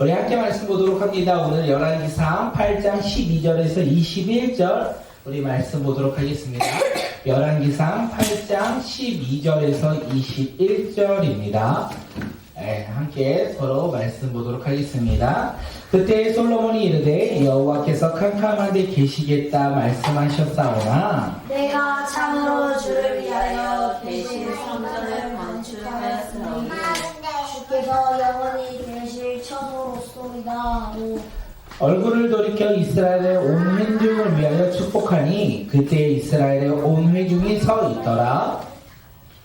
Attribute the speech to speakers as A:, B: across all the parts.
A: 우리 함께 말씀 보도록 합니다. 오늘 열왕기상 8장 12절에서 21절 우리 말씀 보도록 하겠습니다. 열왕기상 8장 12절에서 21절입니다. 함께 서로 말씀 보도록 하겠습니다. 그때 솔로몬이 이르되 여호와께서 캄캄한 데 계시겠다 말씀하셨사오나
B: 내가 참으로 주를 위하여 대신 성전을 건축하였으니 주께서 영원히 계실 처소로소이다.
A: 얼굴을 돌이켜 이스라엘의 온 회중을 위하여 축복하니 그때 이스라엘의 온 회중이 서 있더라.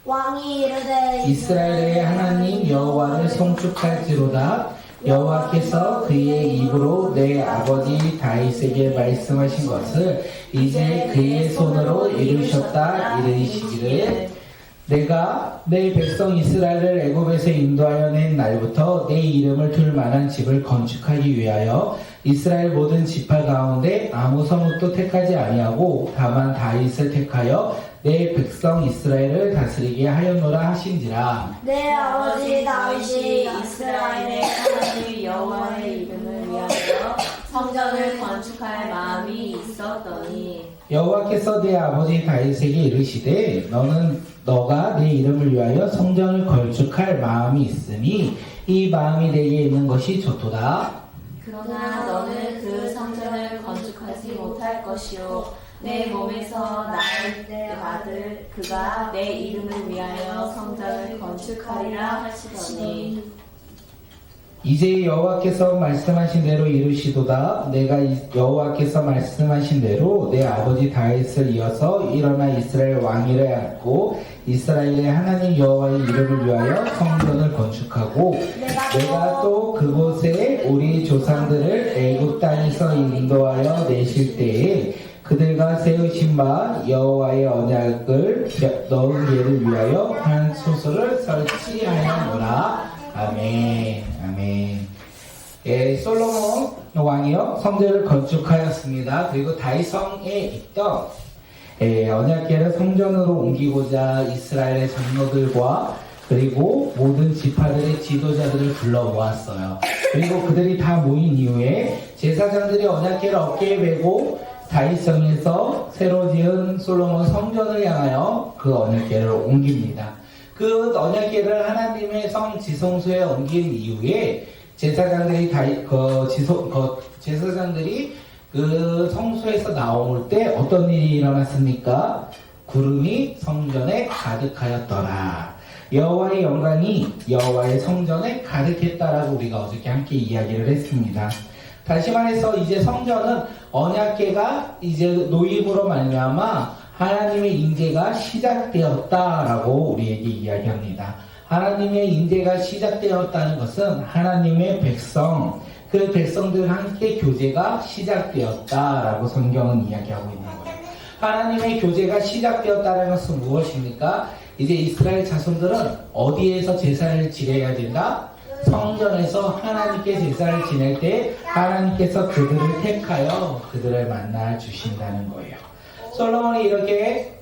B: 왕이 이르되
A: 이스라엘의 하나님 여호와를 송축할지로다. 여호와께서 그의 입으로 내 아버지 다윗에게 말씀하신 것을 이제 그의 손으로 이루셨다 이르시기를 내가 내 백성 이스라엘을 애굽에서 인도하여 낸 날부터 내 이름을 둘 만한 집을 건축하기 위하여 이스라엘 모든 지파 가운데 아무 성읍도 택하지 아니하고 다만 다윗을 택하여 내 백성 이스라엘을 다스리게 하였노라 하신지라.
B: 내 아버지 다윗이 이스라엘의 하나님 여호와의 이름을 위하여 성전을 건축할 마음이 있었더니
A: 여호와께서 내 아버지 다윗에게 이르시되 너가 내 이름을 위하여 성전을 건축할 마음이 있으니 이 마음이 내게 있는 것이 좋도다.
B: 그러나 너는 그 성전을 건축하지 못할 것이요 내 몸에서 나을 때 아들 그가 내 이름을 위하여 성전을 건축하리라 하시더니
A: 이제 여호와께서 말씀하신 대로 이루시도다. 내가 여호와께서 말씀하신 대로 내 아버지 다윗을 이어서 일어나 이스라엘 왕위를 앉고 이스라엘의 하나님 여호와의 이름을 위하여 성전을 건축하고 내가 또 그곳에 우리 조상들을 애굽 땅에서 인도하여 내실 때에 그들과 세우신 바 여호와의 언약을 넣은 예를 위하여 한 소소를 설치하였노라. 아멘. 아멘. 솔로몬 왕이요 성전을 건축하였습니다. 그리고 다윗성에 있던 언약궤를 성전으로 옮기고자 이스라엘의 장로들과 그리고 모든 지파들의 지도자들을 불러 모았어요. 그리고 그들이 다 모인 이후에 제사장들이 언약궤를 어깨에 메고 다윗성에서 새로 지은 솔로몬 성전을 향하여 그 언약궤를 옮깁니다. 그 언약궤를 하나님의 성 지성소에 옮긴 이후에 제사장들이 그 성소에서 나올 때 어떤 일이 일어났습니까? 구름이 성전에 가득하였더라. 여호와의 영광이 여호와의 성전에 가득했다라고 우리가 어저께 함께 이야기를 했습니다. 다시 말해서 이제 성전은 언약궤가 이제 노임으로 말미암아 하나님의 임재가 시작되었다라고 우리에게 이야기합니다. 하나님의 임재가 시작되었다는 것은 하나님의 백성, 그 백성들 함께 교제가 시작되었다라고 성경은 이야기하고 있는 거예요. 하나님의 교제가 시작되었다는 것은 무엇입니까? 이제 이스라엘 자손들은 어디에서 제사를 지내야 된다? 성전에서 하나님께 제사를 지낼 때 하나님께서 그들을 택하여 그들을 만나 주신다는 거예요. 솔로몬이 이렇게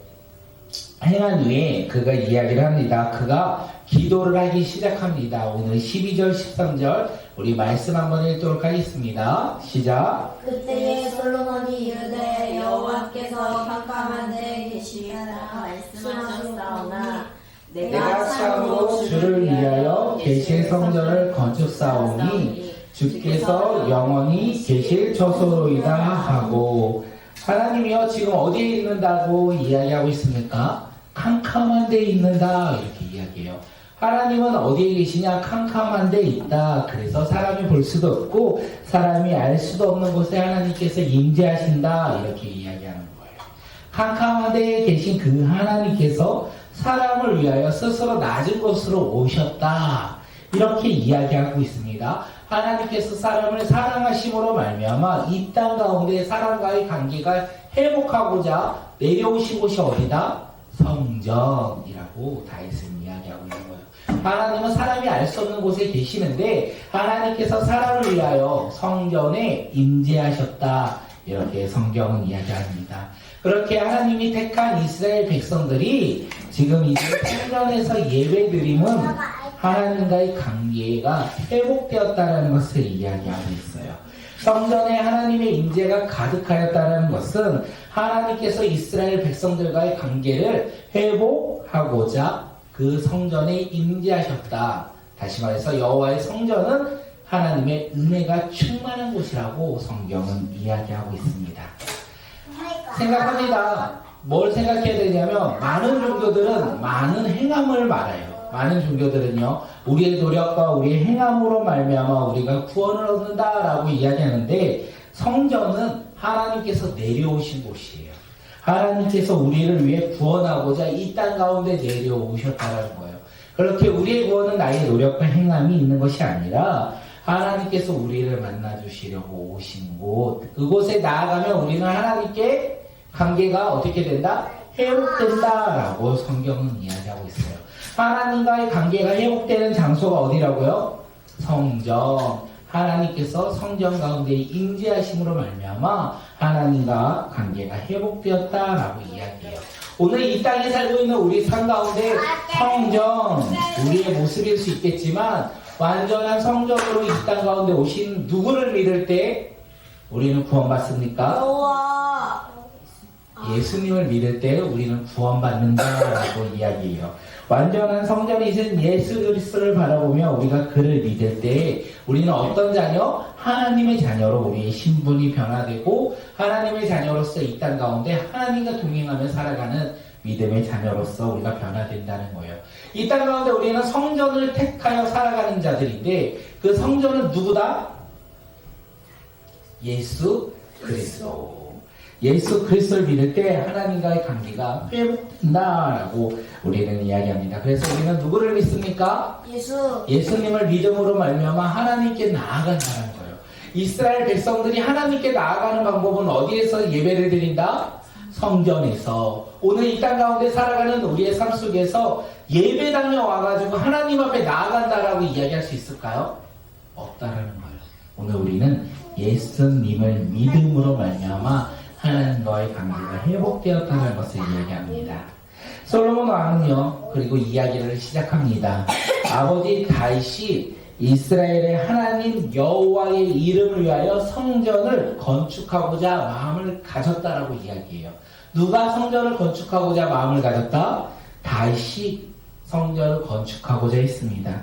A: 행한 후에 그가 이야기를 합니다. 그가 기도를 하기 시작합니다. 오늘 12절 13절 우리 말씀 한번 읽도록 하겠습니다. 시작.
B: 그때에 솔로몬이 이르되 여호와께서 캄캄한 데 계시리라 말씀하셨사오나
A: 내가 참으로 주를 위하여 계실 성전을 건축사오니 주께서 영원히 계실 처소로이다 하고 하나님이요 지금 어디에 있는다고 이야기하고 있습니까? 캄캄한 데 있는다 이렇게 이야기해요. 하나님은 어디에 계시냐? 캄캄한 데 있다. 그래서 사람이 볼 수도 없고 사람이 알 수도 없는 곳에 하나님께서 임재하신다 이렇게 이야기하는 거예요. 캄캄한 데에 계신 그 하나님께서 사람을 위하여 스스로 낮은 곳으로 오셨다 이렇게 이야기하고 있습니다. 하나님께서 사람을 사랑하심으로 말미암아 이 땅 가운데 사람과의 관계가 회복하고자 내려오신 곳이 어디다? 성전이라고 다윗은 이야기하고 있는 거예요. 하나님은 사람이 알 수 없는 곳에 계시는데 하나님께서 사람을 위하여 성전에 임재하셨다 이렇게 성경은 이야기합니다. 그렇게 하나님이 택한 이스라엘 백성들이 지금 이제 성전에서 예배드림은 하나님과의 관계가 회복되었다는 것을 이야기하고 있어요. 성전에 하나님의 임재가 가득하였다는 것은 하나님께서 이스라엘 백성들과의 관계를 회복하고자 그 성전에 임재하셨다. 다시 말해서 여호와의 성전은 하나님의 은혜가 충만한 곳이라고 성경은 이야기하고 있습니다. 생각합니다. 뭘 생각해야 되냐면 많은 종교들은 많은 행함을 말해요. 많은 종교들은요, 우리의 노력과 우리의 행함으로 말미암아 우리가 구원을 얻는다라고 이야기하는데, 성전은 하나님께서 내려오신 곳이에요. 하나님께서 우리를 위해 구원하고자 이 땅 가운데 내려오셨다는 거예요. 그렇게 우리의 구원은 나의 노력과 행함이 있는 것이 아니라 하나님께서 우리를 만나주시려고 오신 곳, 그곳에 나아가면 우리는 하나님께 관계가 어떻게 된다? 회복된다라고 성경은 이야기하고 있어요. 하나님과의 관계가 회복되는 장소가 어디라고요? 성전. 하나님께서 성전 가운데 임재하심으로 말미암아 하나님과 관계가 회복되었다라고 이야기해요. 오늘 이 땅에 살고 있는 우리 삶 가운데 성전, 우리의 모습일 수 있겠지만 완전한 성전으로 이 땅 가운데 오신 누구를 믿을 때 우리는 구원받습니까? 예수님을 믿을 때 우리는 구원받는다라고 이야기해요. 완전한 성전이신 예수 그리스도를 바라보며 우리가 그를 믿을 때 우리는 어떤 자녀? 하나님의 자녀로 우리의 신분이 변화되고 하나님의 자녀로서 이 땅 가운데 하나님과 동행하며 살아가는 믿음의 자녀로서 우리가 변화된다는 거예요. 이 땅 가운데 우리는 성전을 택하여 살아가는 자들인데 그 성전은 누구다? 예수 그리스도. 예수 그리스도를 믿을 때 하나님과의 관계가 회복된다라고 우리는 이야기합니다. 그래서 우리는 누구를 믿습니까? 예수님을 믿음으로 말미암아 하나님께 나아간다는 거예요. 이스라엘 백성들이 하나님께 나아가는 방법은 어디에서 예배를 드린다? 성전에서. 오늘 이 땅 가운데 살아가는 우리의 삶 속에서 예배당에 와가지고 하나님 앞에 나아간다라고 이야기할 수 있을까요? 없다라는 거예요. 오늘 우리는 예수님을 믿음으로 말미암아 하나님과의 관계가 회복되었다는 것을 이야기합니다. 솔로몬 왕은요, 그리고 이야기를 시작합니다. 아버지 다윗이 이스라엘의 하나님 여호와의 이름을 위하여 성전을 건축하고자 마음을 가졌다라고 이야기해요. 누가 성전을 건축하고자 마음을 가졌다? 다윗이 성전을 건축하고자 했습니다.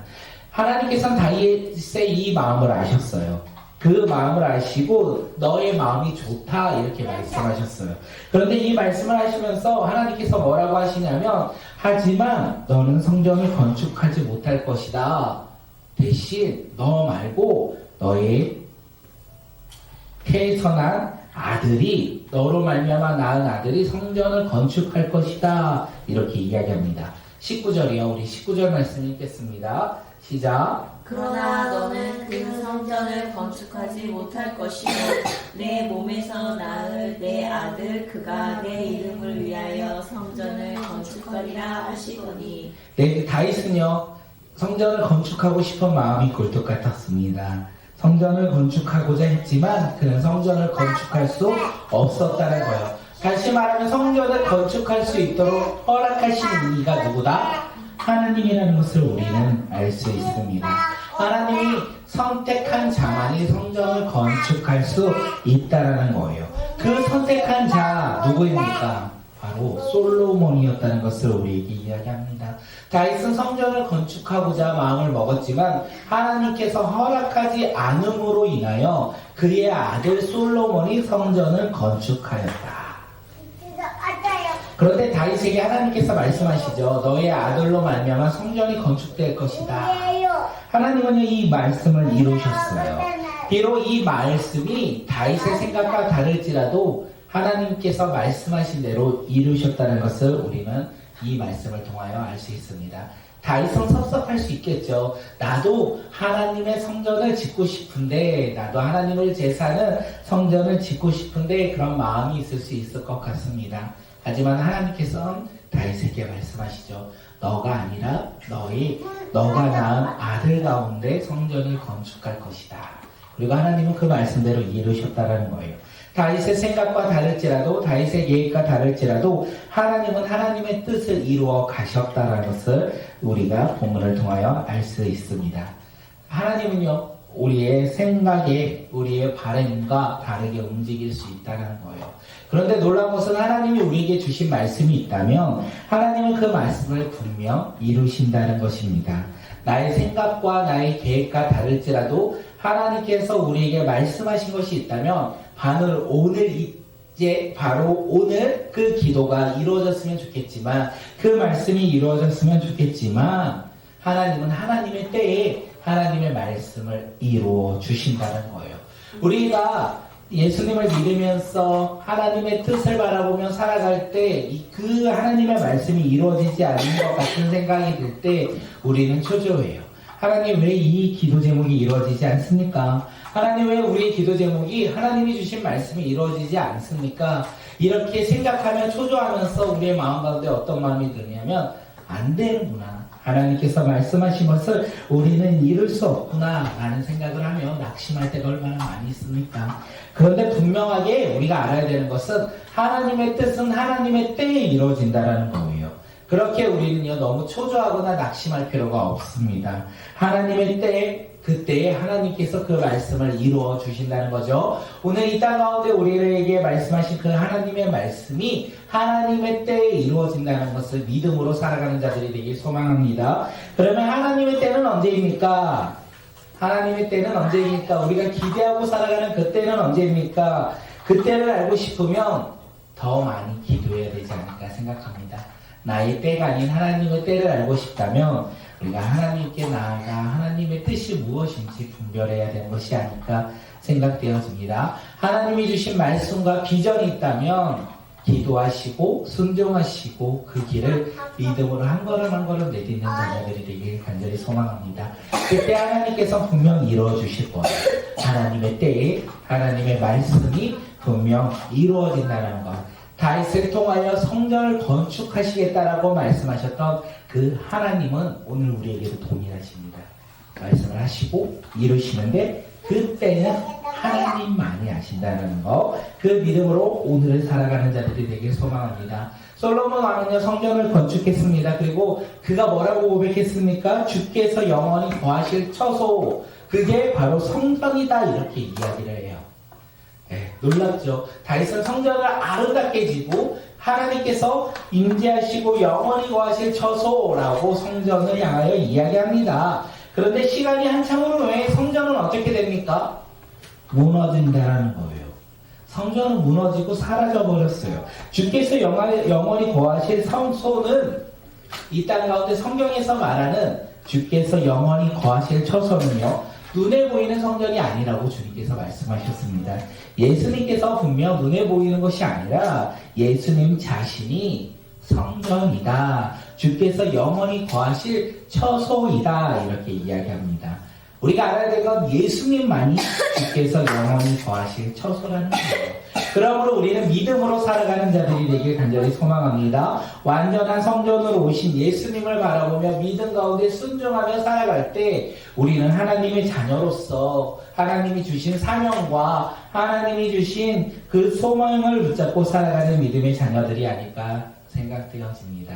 A: 하나님께서는 다윗의 이 마음을 아셨어요. 그 마음을 아시고 너의 마음이 좋다 이렇게 말씀하셨어요. 그런데 이 말씀을 하시면서 하나님께서 뭐라고 하시냐면 하지만 너는 성전을 건축하지 못할 것이다. 대신 너 말고 너의 태선한 아들이 너로 말미암아 낳은 아들이 성전을 건축할 것이다. 이렇게 이야기합니다. 19절이요. 우리 19절 말씀 읽겠습니다. 시작.
B: 그러나 너는 그 성전을 건축하지 못할 것이요 내 몸에서 낳을 내 아들 그가 내 이름을 위하여 성전을 건축하리라 하시더니.
A: 네, 다윗은요 성전을 건축하고 싶은 마음이 굴뚝 같았습니다. 성전을 건축하고자 했지만 그는 성전을 건축할 수 없었다는 거예요. 다시 말하면 성전을 건축할 수 있도록 허락하신 이가 누구다? 하나님이라는 것을 우리는 알 수 있습니다. 하나님이 선택한 자만이 성전을 건축할 수 있다라는 거예요. 그 선택한 자 누구입니까? 바로 솔로몬이었다는 것을 우리에게 이야기합니다. 다윗은 성전을 건축하고자 마음을 먹었지만 하나님께서 허락하지 않음으로 인하여 그의 아들 솔로몬이 성전을 건축하였다. 그런데 다윗에게 하나님께서 말씀하시죠. 너의 아들로 말미암아 성전이 건축될 것이다. 하나님은 이 말씀을 이루셨어요. 비록 이 말씀이 다윗의 생각과 다를지라도 하나님께서 말씀하신 대로 이루셨다는 것을 우리는 이 말씀을 통하여 알 수 있습니다. 다윗은 섭섭할 수 있겠죠. 나도 하나님의 성전을 짓고 싶은데, 나도 하나님을 제사하는 성전을 짓고 싶은데 그런 마음이 있을 수 있을 것 같습니다. 하지만 하나님께서는 다윗에게 말씀하시죠. 너가 아니라 너가 낳은 아들 가운데 성전을 건축할 것이다. 그리고 하나님은 그 말씀대로 이루셨다라는 거예요. 다윗의 생각과 다를지라도 다윗의 계획과 다를지라도 하나님은 하나님의 뜻을 이루어 가셨다는 것을 우리가 본문을 통하여 알 수 있습니다. 하나님은요, 우리의 생각에 우리의 바램과 다르게 움직일 수 있다는 거예요. 그런데 놀라운 것은 하나님이 우리에게 주신 말씀이 있다면 하나님은 그 말씀을 분명 이루신다는 것입니다. 나의 생각과 나의 계획과 다를지라도 하나님께서 우리에게 말씀하신 것이 있다면 바로 오늘 그 기도가 이루어졌으면 좋겠지만, 그 말씀이 이루어졌으면 좋겠지만, 하나님은 하나님의 때에 하나님의 말씀을 이루어 주신다는 거예요. 우리가 예수님을 믿으면서 하나님의 뜻을 바라보며 살아갈 때 그 하나님의 말씀이 이루어지지 않는 것 같은 생각이 들 때 우리는 초조해요. 하나님, 왜 이 기도 제목이 이루어지지 않습니까? 하나님, 왜 우리의 기도 제목이 하나님이 주신 말씀이 이루어지지 않습니까? 이렇게 생각하며 초조하면서 우리의 마음 가운데 어떤 마음이 드냐면, 안 되는구나, 하나님께서 말씀하신 것을 우리는 이룰 수 없구나 라는 생각을 하며 낙심할 때가 얼마나 많이 있습니까? 그런데 분명하게 우리가 알아야 되는 것은 하나님의 뜻은 하나님의 때에 이루어진다는 거예요. 그렇게 우리는요, 너무 초조하거나 낙심할 필요가 없습니다. 하나님의 때에, 그때에 하나님께서 그 말씀을 이루어 주신다는 거죠. 오늘 이 땅 가운데 우리에게 말씀하신 그 하나님의 말씀이 하나님의 때에 이루어진다는 것을 믿음으로 살아가는 자들이 되길 소망합니다. 그러면 하나님의 때는 언제입니까? 하나님의 때는 언제입니까? 우리가 기대하고 살아가는 그 때는 언제입니까? 그때를 알고 싶으면 더 많이 기도해야 되지 않을까 생각합니다. 나의 때가 아닌 하나님의 때를 알고 싶다면 우리가 하나님께 나아가 하나님의 뜻이 무엇인지 분별해야 되는 것이 아닐까 생각되어집니다. 하나님이 주신 말씀과 비전이 있다면 기도하시고 순종하시고 그 길을 믿음으로 한 걸음 한 걸음 내딛는 자녀들이 되길 간절히 소망합니다. 그때 하나님께서 분명 이루어주실 거예요. 하나님의 때에 하나님의 말씀이 분명 이루어진다는 것. 다윗을 통하여 성전을 건축하시겠다라고 말씀하셨던 그 하나님은 오늘 우리에게도 동일하십니다. 말씀을 하시고 이루시는데 그때는 하나님만이 아신다는 거, 그 믿음으로 오늘을 살아가는 자들이 되길 소망합니다. 솔로몬 왕은요, 성전을 건축했습니다. 그리고 그가 뭐라고 고백했습니까? 주께서 영원히 거하실 처소, 그게 바로 성전이다, 이렇게 이야기를 해요. 네, 놀랍죠? 다윗은 성전을 아름답게 지고 하나님께서 임재하시고 영원히 거하실 처소라고 성전을 향하여 이야기합니다. 그런데 시간이 한참으로 후에 성전은 어떻게 됩니까? 무너진다는 거예요. 성전은 무너지고 사라져버렸어요. 주께서 영원히 거하실 성소는, 이 땅 가운데 성경에서 말하는 주께서 영원히 거하실 처소는요, 눈에 보이는 성전이 아니라고 주님께서 말씀하셨습니다. 예수님께서 분명 눈에 보이는 것이 아니라 예수님 자신이 성전이다, 주께서 영원히 거하실 처소이다, 이렇게 이야기합니다. 우리가 알아야 될 건 예수님만이 주께서 영원히 거하실 처소라는 거예요. 그러므로 우리는 믿음으로 살아가는 자들이 되길 간절히 소망합니다. 완전한 성전으로 오신 예수님을 바라보며 믿음 가운데 순종하며 살아갈 때 우리는 하나님의 자녀로서 하나님이 주신 사명과 하나님이 주신 그 소망을 붙잡고 살아가는 믿음의 자녀들이 아닐까 생각되어집니다.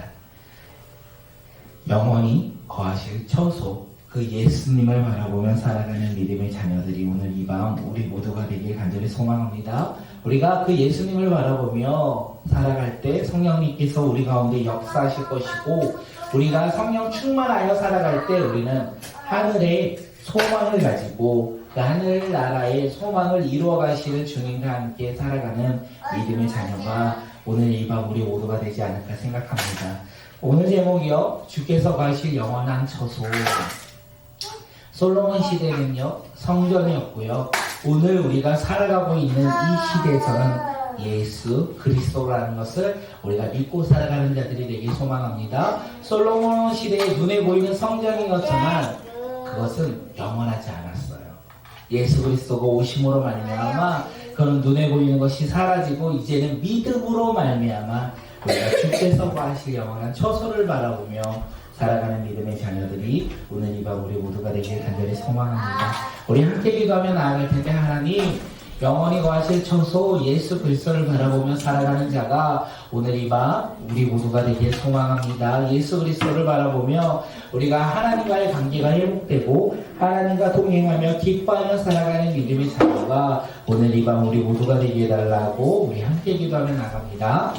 A: 영원히 거하실 처소, 그 예수님을 바라보며 살아가는 믿음의 자녀들이 오늘 이 밤 우리 모두가 되길 간절히 소망합니다. 우리가 그 예수님을 바라보며 살아갈 때 성령님께서 우리 가운데 역사하실 것이고, 우리가 성령 충만하여 살아갈 때 우리는 하늘의 소망을 가지고 그 하늘나라의 소망을 이루어 가시는 주님과 함께 살아가는 믿음의 자녀가 오늘 이 밤 우리 모두가 되지 않을까 생각합니다. 오늘 제목이요, 주께서 가실 영원한 처소. 솔로몬 시대는요, 성전이었고요. 오늘 우리가 살아가고 있는 이 시대에서는 예수 그리스도라는 것을 우리가 믿고 살아가는 자들이 되길 소망합니다. 솔로몬 시대에 눈에 보이는 성전이었지만 그것은 영원하지 않았어요. 예수 그리스도가 오심으로 말미암아 그는 눈에 보이는 것이 사라지고 이제는 믿음으로 말미암아 우리가 주께서 거하실 영원한 처소를 바라보며 살아가는 믿음의 자녀들이 오늘 이 밤 우리 모두가 되길 간절히 소망합니다. 우리 함께 기도하며 나아갈 텐데, 하나님, 영원히 거하실 천소 예수 그리스도를 바라보며 살아가는 자가 오늘 이 밤 우리 모두가 되길 소망합니다. 예수 그리스도를 바라보며 우리가 하나님과의 관계가 회복되고 하나님과 동행하며 기뻐하며 살아가는 믿음의 자녀가 오늘 이 밤 우리 모두가 되게 해달라고 우리 함께 기도하며 나갑니다.